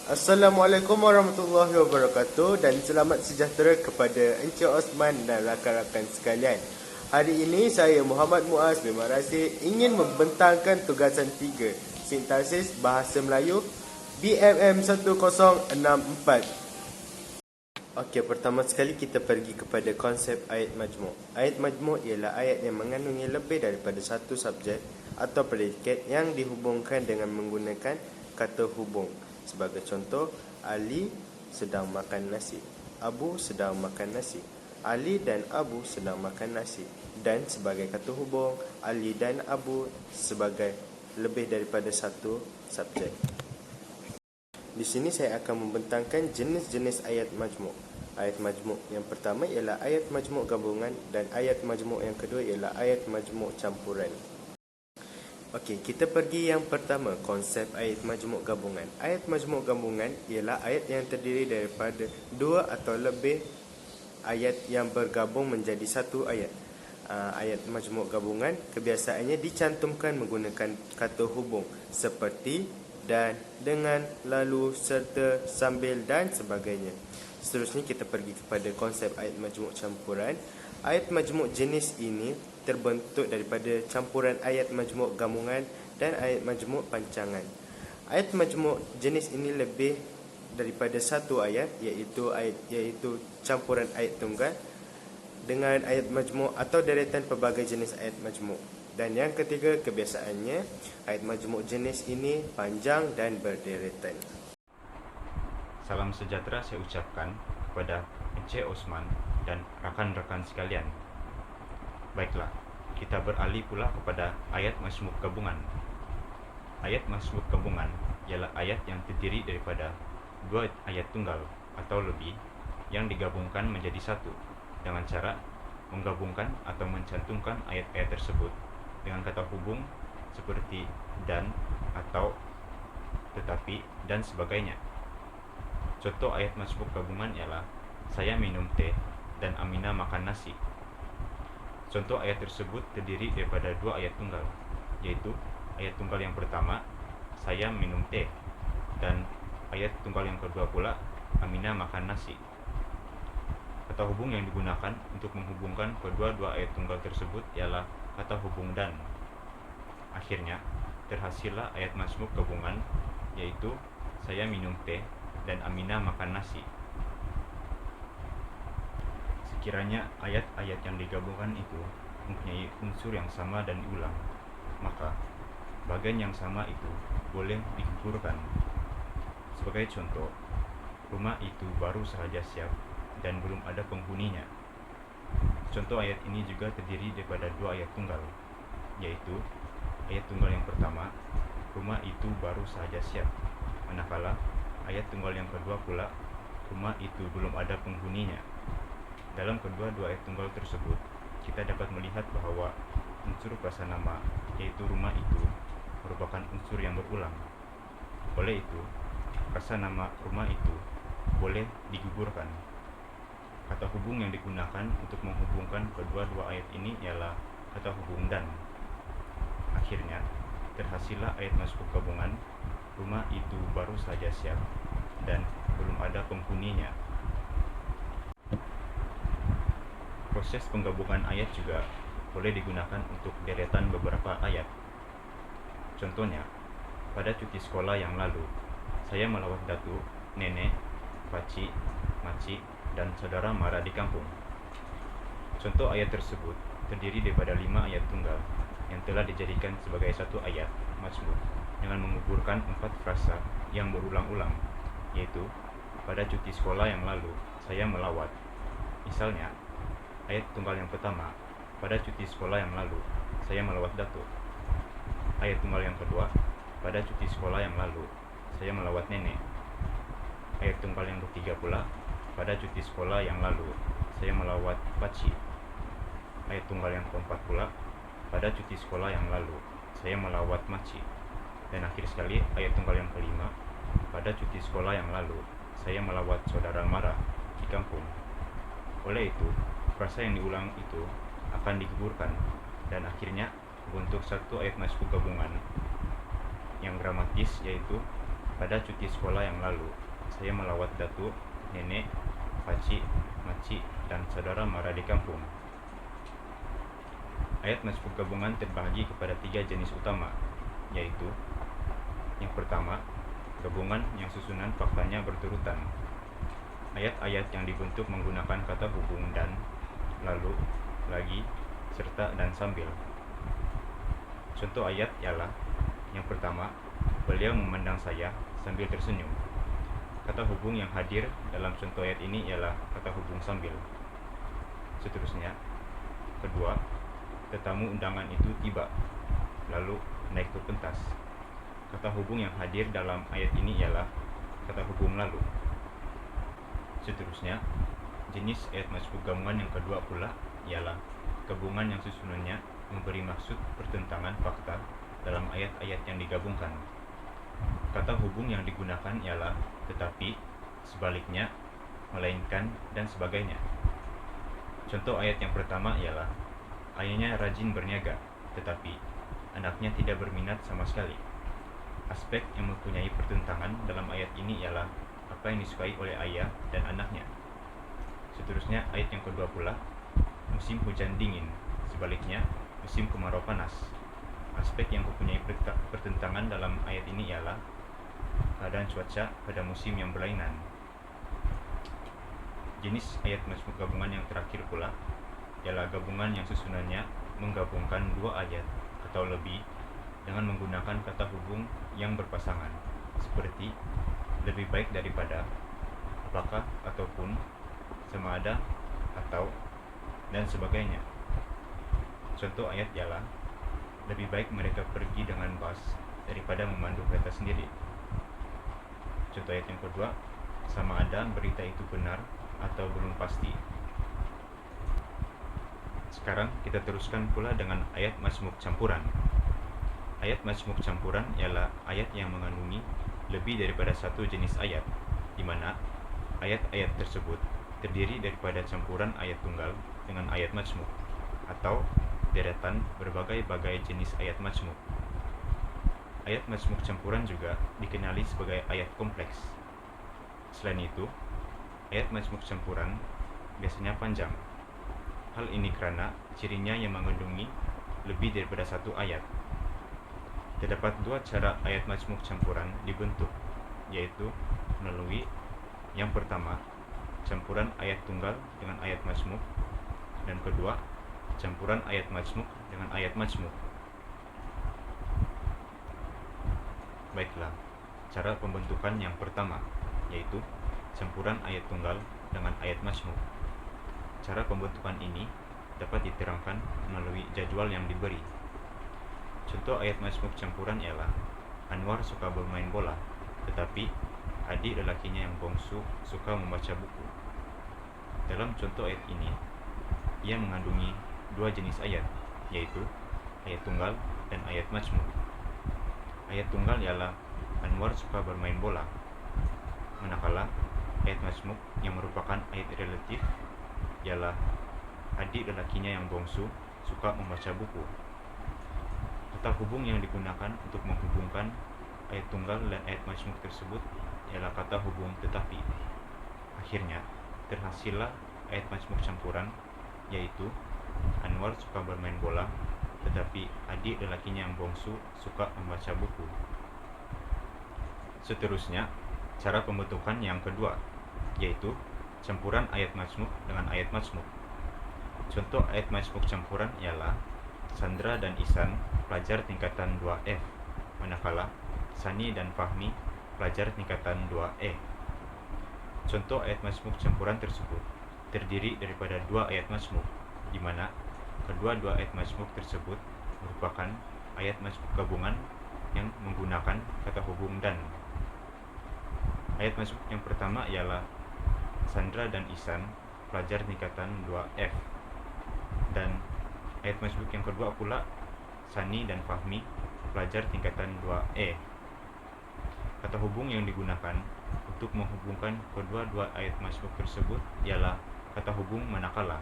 Assalamualaikum warahmatullahi wabarakatuh dan selamat sejahtera kepada Encik Osman dan rakan-rakan sekalian. Hari ini saya Muhammad Muaz bin Marasir ingin membentangkan tugasan 3 Sintaksis Bahasa Melayu BMM 1064. Okey, pertama sekali kita pergi kepada konsep ayat majmuk. Ayat majmuk ialah ayat yang mengandungi lebih daripada satu subjek atau predikat yang dihubungkan dengan menggunakan kata hubung. Sebagai contoh, Ali sedang makan nasi, Abu sedang makan nasi, Ali dan Abu sedang makan nasi. Dan sebagai kata hubung, Ali dan Abu sebagai lebih daripada satu subjek. Di sini saya akan membentangkan jenis-jenis ayat majmuk. Ayat majmuk yang pertama ialah ayat majmuk gabungan dan ayat majmuk yang kedua ialah ayat majmuk campuran. Okey, kita pergi yang pertama, konsep ayat majmuk gabungan. Ayat majmuk gabungan ialah ayat yang terdiri daripada dua atau lebih ayat yang bergabung menjadi satu ayat. Ayat majmuk gabungan kebiasaannya dicantumkan menggunakan kata hubung seperti, dan, dengan, lalu, serta, sambil dan sebagainya. Seterusnya kita pergi kepada konsep ayat majmuk campuran. Ayat majmuk jenis ini terbentuk daripada campuran ayat majmuk gabungan dan ayat majmuk pancangan. Ayat majmuk jenis ini lebih daripada satu ayat, iaitu campuran ayat tunggal dengan ayat majmuk atau deretan pelbagai jenis ayat majmuk. Dan yang ketiga, kebiasaannya ayat majmuk jenis ini panjang dan berderetan. Salam sejahtera saya ucapkan kepada Encik Osman dan rakan-rakan sekalian. Baiklah, kita beralih pula kepada ayat majmuk gabungan. Ayat majmuk gabungan ialah ayat yang terdiri daripada dua ayat tunggal atau lebih yang digabungkan menjadi satu dengan cara menggabungkan atau mencantumkan ayat-ayat tersebut dengan kata hubung seperti dan, atau, tetapi, dan sebagainya. Contoh ayat majmuk gabungan ialah saya minum teh dan Aminah makan nasi. Contoh ayat tersebut terdiri daripada dua ayat tunggal, yaitu ayat tunggal yang pertama, saya minum teh, dan ayat tunggal yang kedua pula, Aminah makan nasi. Kata hubung yang digunakan untuk menghubungkan kedua-dua ayat tunggal tersebut ialah kata hubung dan. Akhirnya, terhasillah ayat majmuk gabungan, yaitu saya minum teh dan Aminah makan nasi. Sekiranya ayat-ayat yang digabungkan itu mempunyai unsur yang sama dan diulang, maka bagian yang sama itu boleh digugurkan. Sebagai contoh, rumah itu baru sahaja siap dan belum ada penghuninya. Contoh ayat ini juga terdiri daripada dua ayat tunggal, yaitu ayat tunggal yang pertama, rumah itu baru sahaja siap, manakala ayat tunggal yang kedua pula, rumah itu belum ada penghuninya. Dalam kedua-dua ayat tunggal tersebut, kita dapat melihat bahwa unsur prasanama, yaitu rumah itu, merupakan unsur yang berulang. Oleh itu, prasanama rumah itu boleh digugurkan. Kata hubung yang digunakan untuk menghubungkan kedua-dua ayat ini ialah kata hubung dan. Akhirnya, terhasillah ayat majmuk gabungan, rumah itu baru saja siap dan belum ada penghuninya. Proses penggabungan ayat juga boleh digunakan untuk deretan beberapa ayat. Contohnya, pada cuti sekolah yang lalu, saya melawat datuk, nenek, pakcik, makcik, dan saudara mara di kampung. Contoh ayat tersebut terdiri daripada 5 ayat tunggal yang telah dijadikan sebagai satu ayat majmuk dengan menguburkan 4 frasa yang berulang-ulang, yaitu pada cuti sekolah yang lalu saya melawat. Misalnya, ayat tunggal yang pertama, pada cuti sekolah yang lalu saya melawat datuk. Ayat tunggal yang kedua, pada cuti sekolah yang lalu saya melawat nenek. Ayat tunggal yang ketiga pula, pada cuti sekolah yang lalu saya melawat pakcik. Ayat tunggal yang keempat pula, pada cuti sekolah yang lalu saya melawat makcik. Dan akhir sekali, ayat tunggal yang kelima, pada cuti sekolah yang lalu saya melawat saudara mara di kampung. Oleh itu, frasa yang diulang itu akan digugurkan dan akhirnya membentuk satu ayat majmuk gabungan yang gramatis, yaitu Pada cuti sekolah yang lalu, saya melawat datuk, nenek, pakcik, makcik, dan saudara mara di kampung. Ayat majmuk gabungan terbahagi kepada 3 jenis utama, yaitu yang pertama, gabungan yang susunan faktanya berturutan. Ayat-ayat yang dibentuk menggunakan kata hubung dan, lalu, lagi, serta, dan sambil. Contoh ayat ialah yang pertama, beliau memandang saya sambil tersenyum. Kata hubung yang hadir dalam contoh ayat ini ialah kata hubung sambil. Seterusnya, kedua, tetamu undangan itu tiba, lalu naik ke pentas. Kata hubung yang hadir dalam ayat ini ialah kata hubung lalu. Seterusnya, jenis ayat majmuk gabungan yang kedua pula ialah gabungan yang susunannya memberi maksud pertentangan fakta dalam ayat-ayat yang digabungkan. Kata hubung yang digunakan ialah tetapi, sebaliknya, melainkan, dan sebagainya. Contoh ayat yang pertama ialah ayahnya rajin berniaga, tetapi anaknya tidak berminat sama sekali. Aspek yang mempunyai pertentangan dalam ayat ini ialah apa yang disukai oleh ayah dan anaknya. Seterusnya, ayat yang kedua pula, musim hujan dingin, sebaliknya musim kemarau panas. Aspek yang mempunyai pertentangan dalam ayat ini ialah keadaan cuaca pada musim yang berlainan. Jenis ayat majmuk gabungan yang terakhir pula ialah gabungan yang susunannya menggabungkan 2 ayat atau lebih dengan menggunakan kata hubung yang berpasangan, seperti lebih baik daripada, apakah ataupun, sama ada atau, dan sebagainya. Contoh ayat ialah lebih baik mereka pergi dengan bus daripada memandu kereta sendiri. Contoh ayat yang kedua, sama ada berita itu benar atau belum pasti. Sekarang kita teruskan pula dengan ayat majmuk campuran. Ayat majmuk campuran ialah ayat yang mengandungi lebih daripada satu jenis ayat, di mana ayat-ayat tersebut terdiri daripada campuran ayat tunggal dengan ayat majmuk, atau deretan berbagai-bagai jenis ayat majmuk. Ayat majmuk campuran juga dikenali sebagai ayat kompleks. Selain itu, ayat majmuk campuran biasanya panjang. Hal ini karena cirinya yang mengandungi lebih daripada satu ayat. Terdapat 2 cara ayat majmuk campuran dibentuk, yaitu melalui yang pertama, campuran ayat tunggal dengan ayat majmuk, dan kedua, campuran ayat majmuk dengan ayat majmuk. Baiklah, cara pembentukan yang pertama, yaitu campuran ayat tunggal dengan ayat majmuk. Cara pembentukan ini dapat diterangkan melalui jadwal yang diberi. Contoh ayat majmuk campuran ialah Anwar suka bermain bola, tetapi adik lelakinya yang bongsu suka membaca buku. Dalam contoh ayat ini, ia mengandungi 2 jenis ayat, yaitu ayat tunggal dan ayat majmuk. Ayat tunggal ialah Anwar suka bermain bola, manakala ayat majmuk yang merupakan ayat relatif ialah adik lelakinya yang bongsu suka membaca buku. Kata hubung yang digunakan untuk menghubungkan ayat tunggal dan ayat majmuk tersebut ialah kata hubung tetapi. Akhirnya, terhasillah ayat majmuk campuran, yaitu Anwar suka bermain bola, tetapi adik lelakinya yang bongsu suka membaca buku. Seterusnya, cara pembentukan yang kedua, yaitu campuran ayat majmuk dengan ayat majmuk. Contoh ayat majmuk campuran ialah Sandra dan Isan pelajar tingkatan 2F, manakala Sani dan Fahmi pelajar tingkatan 2E. Contoh ayat majmuk campuran tersebut terdiri daripada 2 ayat majmuk, di mana kedua-dua ayat majmuk tersebut merupakan ayat majmuk gabungan yang menggunakan kata hubung dan. Ayat majmuk yang pertama ialah Sandra dan Isan pelajar tingkatan 2F, dan ayat majmuk yang kedua pula Sani dan Fahmi pelajar tingkatan 2E. Kata hubung yang digunakan untuk menghubungkan kedua-dua ayat majmuk tersebut ialah kata hubung manakala.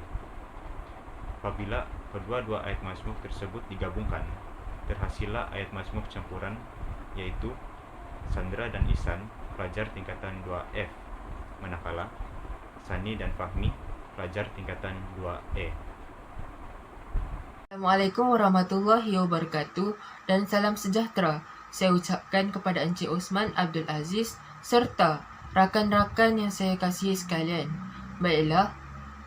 Apabila kedua-dua ayat majmuk tersebut digabungkan, terhasillah ayat majmuk campuran, yaitu Sandra dan Ihsan pelajar tingkatan 2F, manakala Sani dan Fahmi pelajar tingkatan 2E. Assalamualaikum warahmatullahi wabarakatuh dan salam sejahtera. Saya ucapkan kepada Encik Osman Abdul Aziz serta rakan-rakan yang saya kasihi sekalian. Baiklah,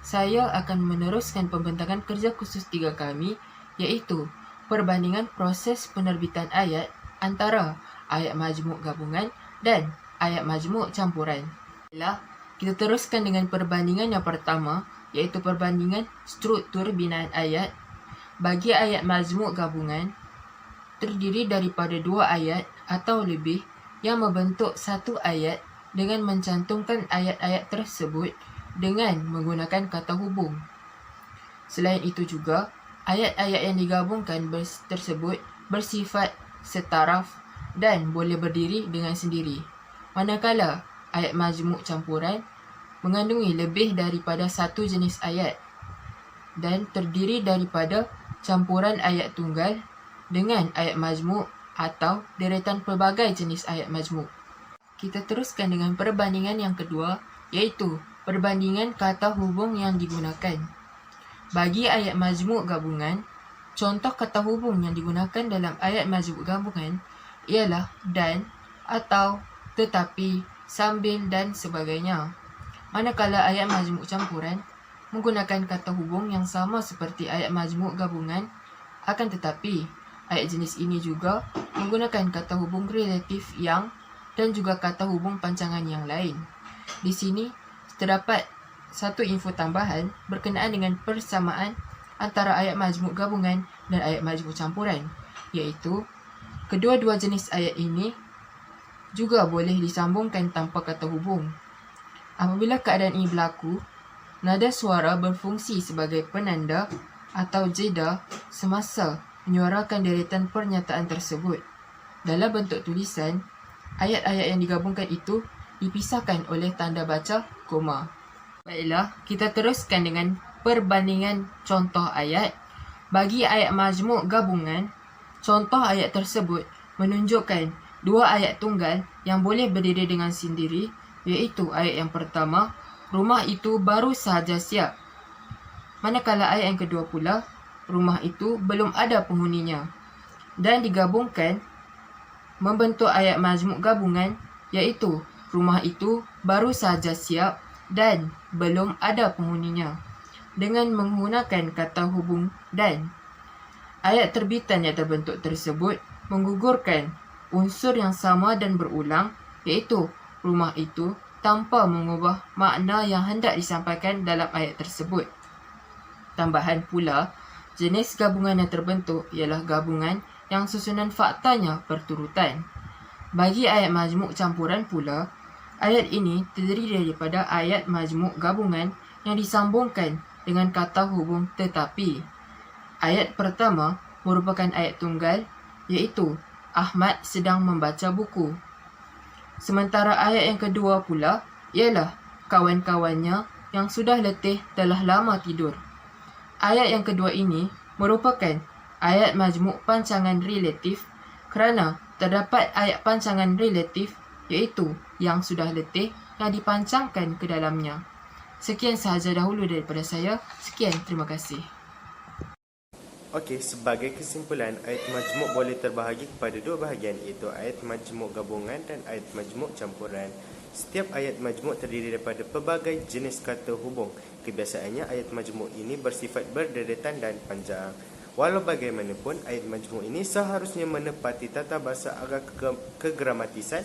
saya akan meneruskan pembentangan kerja khusus 3 kami, iaitu perbandingan proses penerbitan ayat antara ayat majmuk gabungan dan ayat majmuk campuran. Baiklah, kita teruskan dengan perbandingan yang pertama, iaitu perbandingan struktur binaan ayat. Bagi ayat majmuk gabungan, terdiri daripada 2 ayat atau lebih yang membentuk satu ayat dengan mencantumkan ayat-ayat tersebut dengan menggunakan kata hubung. Selain itu juga, ayat-ayat yang digabungkan tersebut bersifat setaraf dan boleh berdiri dengan sendiri. Manakala ayat majmuk campuran mengandungi lebih daripada satu jenis ayat dan terdiri daripada campuran ayat tunggal dengan ayat majmuk atau deretan pelbagai jenis ayat majmuk. Kita teruskan dengan perbandingan yang kedua, iaitu perbandingan kata hubung yang digunakan. Bagi ayat majmuk gabungan, contoh kata hubung yang digunakan dalam ayat majmuk gabungan ialah dan, atau, tetapi, sambil dan sebagainya. Manakala ayat majmuk campuran menggunakan kata hubung yang sama seperti ayat majmuk gabungan, akan tetapi ayat jenis ini juga menggunakan kata hubung relatif yang dan juga kata hubung pancangan yang lain. Di sini terdapat satu info tambahan berkenaan dengan persamaan antara ayat majmuk gabungan dan ayat majmuk campuran, iaitu kedua-dua jenis ayat ini juga boleh disambungkan tanpa kata hubung. Apabila keadaan ini berlaku, nada suara berfungsi sebagai penanda atau jeda semasa menyuarakan deretan pernyataan tersebut. Dalam bentuk tulisan, ayat-ayat yang digabungkan itu dipisahkan oleh tanda baca koma. Baiklah, kita teruskan dengan perbandingan contoh ayat. Bagi ayat majmuk gabungan, contoh ayat tersebut menunjukkan 2 ayat tunggal yang boleh berdiri dengan sendiri, iaitu ayat yang pertama, rumah itu baru sahaja siap. Manakala ayat yang kedua pula, rumah itu belum ada penghuninya. Dan digabungkan membentuk ayat majmuk gabungan, iaitu rumah itu baru sahaja siap dan belum ada penghuninya, dengan menggunakan kata hubung dan. Ayat terbitan yang terbentuk tersebut menggugurkan unsur yang sama dan berulang, iaitu rumah itu, tanpa mengubah makna yang hendak disampaikan dalam ayat tersebut. Tambahan pula, jenis gabungan yang terbentuk ialah gabungan yang susunan faktanya berturutan. Bagi ayat majmuk campuran pula, ayat ini terdiri daripada ayat majmuk gabungan yang disambungkan dengan kata hubung tetapi. Ayat pertama merupakan ayat tunggal, iaitu Ahmad sedang membaca buku. Sementara ayat yang kedua pula ialah kawan-kawannya yang sudah letih telah lama tidur. Ayat yang kedua ini merupakan ayat majmuk pancangan relatif kerana terdapat ayat pancangan relatif, iaitu yang sudah letih yang dipancangkan ke dalamnya. Sekian sahaja dahulu daripada saya. Sekian, terima kasih. Okey, sebagai kesimpulan, ayat majmuk boleh terbahagi kepada 2 bahagian, iaitu ayat majmuk gabungan dan ayat majmuk campuran. Setiap ayat majmuk terdiri daripada pelbagai jenis kata hubung. Kebiasaannya, ayat majmuk ini bersifat berderetan dan panjang. Walau bagaimanapun, ayat majmuk ini seharusnya menepati tata bahasa agak kegramatisan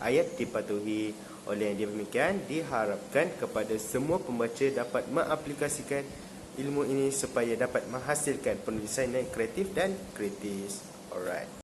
ayat dipatuhi. Oleh yang demikian, diharapkan kepada semua pembaca dapat mengaplikasikan ilmu ini supaya dapat menghasilkan penulisan yang kreatif dan kritis. Alright.